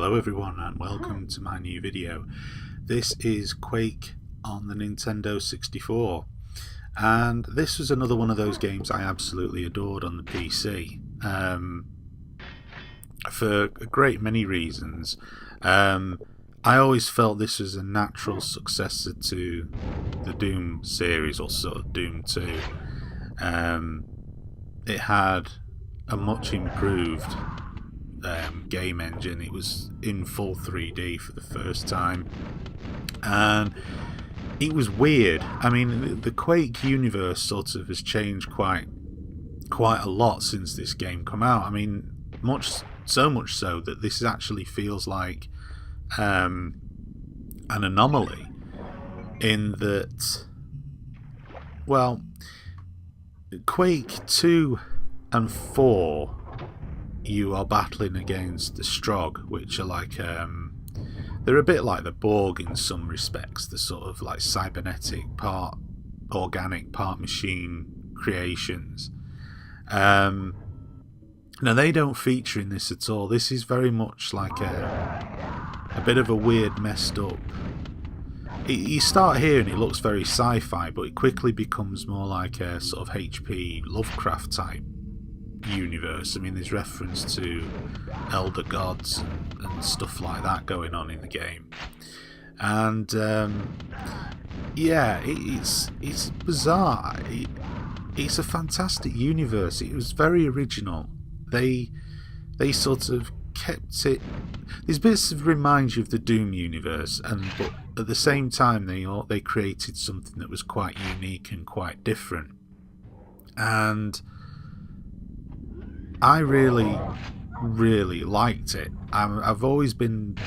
Hello everyone and welcome to my new video. This is Quake on the Nintendo 64, and this was another one of those games I absolutely adored on the PC for a great many reasons. I always felt this was a natural successor to the Doom series, or sort of Doom 2. It had a much improved game engine. It was in full 3D for the first time, and it was weird. I mean, the Quake universe sort of has changed quite a lot since this game come out. I mean, so much so that this actually feels like an anomaly, in that, well, Quake 2 and 4, you are battling against the Strogg, which are like, they're a bit like the Borg in some respects. They're sort of like cybernetic, part organic, part machine creations. Now, they don't feature in this at all. This is very much like a bit of a weird, messed up. You start here and it looks very sci-fi, but it quickly becomes more like a sort of H.P. Lovecraft type universe. I mean, there's reference to elder gods and stuff like that going on in the game, and yeah, it's bizarre. It's a fantastic universe. It was very original. They sort of kept it. These bits of remind you of the Doom universe, but at the same time they created something that was quite unique and quite different. And I really liked it. I've always been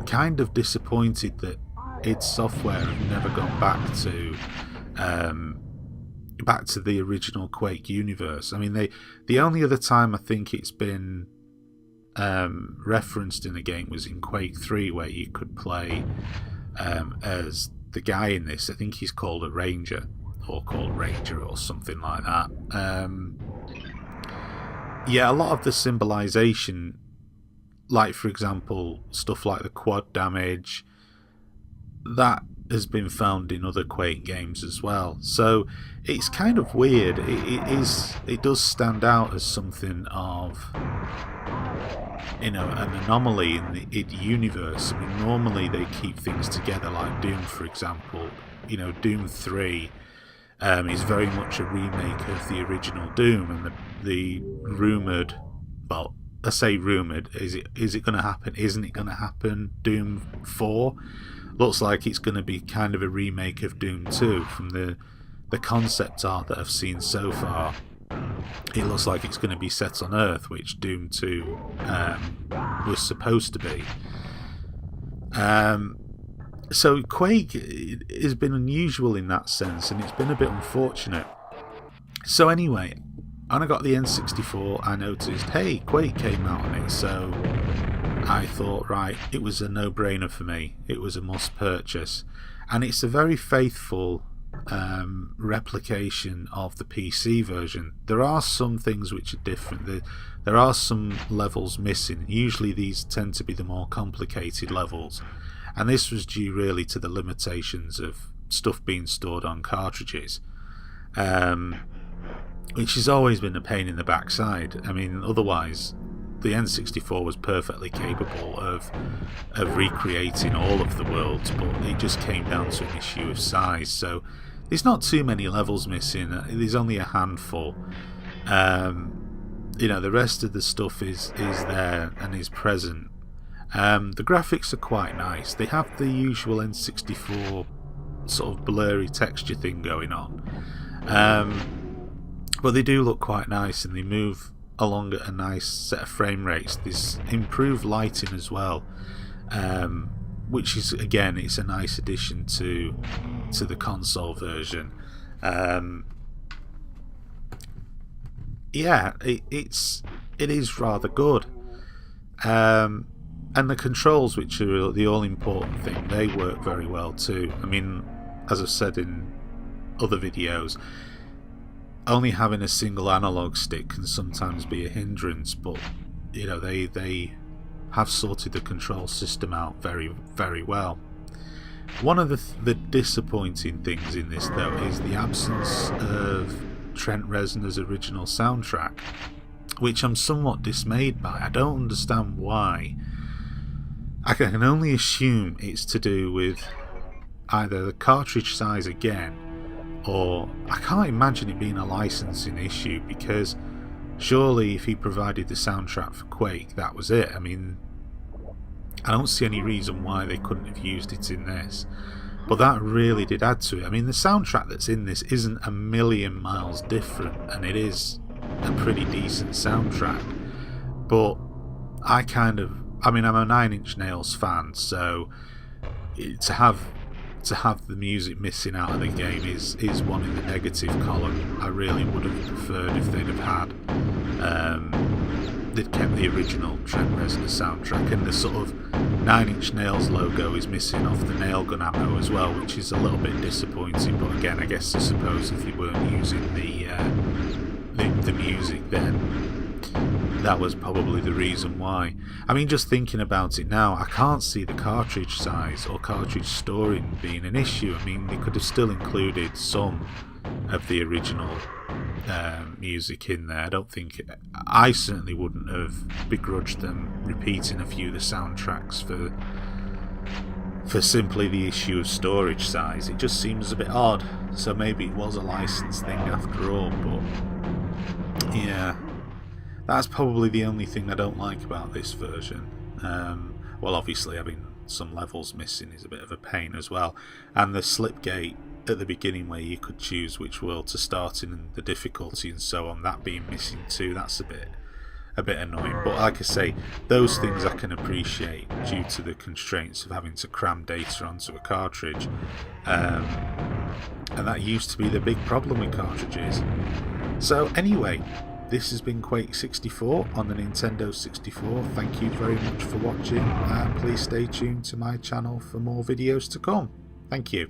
kind of disappointed that id Software have never gone back to the original Quake universe. I mean, the only other time I think it's been referenced in a game was in Quake 3, where you could play as the guy in this. I think he's called a Ranger, or something like that. Yeah, a lot of the symbolization, like for example stuff like the quad damage, that has been found in other Quake games as well. So it's kind of weird. It does stand out as something of, an anomaly in the id universe. I mean, normally they keep things together, like Doom, for example. Doom 3 is very much a remake of the original Doom, and the rumoured, well, I say rumoured, is it going to happen? Isn't it going to happen? Doom 4 looks like it's going to be kind of a remake of Doom 2. From the concept art that I've seen so far, it looks like it's going to be set on Earth, which Doom 2 was supposed to be. So Quake has been unusual in that sense, and it's been a bit unfortunate. So anyway, when I got the N64, I noticed, hey, Quake came out on it, so I thought, right, it was a no-brainer for me. It was a must purchase, and it's a very faithful replication of the PC version. There are some things which are different. There are some levels missing. Usually these tend to be the more complicated levels, and this was due really to the limitations of stuff being stored on cartridges, which has always been a pain in the backside. I mean, otherwise the N64 was perfectly capable of recreating all of the worlds, but it just came down to an issue of size. So there's not too many levels missing. There's only a handful. The rest of the stuff is there and is present. The graphics are quite nice. They have the usual N64 sort of blurry texture thing going on, but they do look quite nice, and they move along at a nice set of frame rates. There's improved lighting as well, which is, again, it's a nice addition to the console version. Yeah, it is rather good. And the controls, which are the all-important thing, they work very well too. I mean, as I've said in other videos, only having a single analog stick can sometimes be a hindrance, but they have sorted the control system out very, very well. One of the disappointing things in this, though, is the absence of Trent Reznor's original soundtrack, which I'm somewhat dismayed by. I don't understand why. I can only assume it's to do with either the cartridge size again, or I can't imagine it being a licensing issue, because surely if he provided the soundtrack for Quake, that was it. I mean, I don't see any reason why they couldn't have used it in this. But that really did add to it. I mean, the soundtrack that's in this isn't a million miles different, and it is a pretty decent soundtrack. But I'm a Nine Inch Nails fan, so to have the music missing out of the game is one in the negative column. I really would have preferred if they'd kept the original Trent Reznor soundtrack, and the sort of Nine Inch Nails logo is missing off the nail gun ammo as well, which is a little bit disappointing. But again, I suppose if they weren't using the music, then that was probably the reason why. I mean, just thinking about it now, I can't see the cartridge size or cartridge storing being an issue. I mean, they could have still included some of the original music in there. I certainly wouldn't have begrudged them repeating a few of the soundtracks for simply the issue of storage size. It just seems a bit odd. So maybe it was a license thing after all, but yeah, that's probably the only thing I don't like about this version. Well, obviously, I mean, some levels missing is a bit of a pain as well, and the slipgate at the beginning where you could choose which world to start in and the difficulty and so on, that being missing too, that's a bit annoying. But like I say, those things I can appreciate due to the constraints of having to cram data onto a cartridge, and that used to be the big problem with cartridges. So anyway, this has been Quake 64 on the Nintendo 64. Thank you very much for watching, and please stay tuned to my channel for more videos to come. Thank you.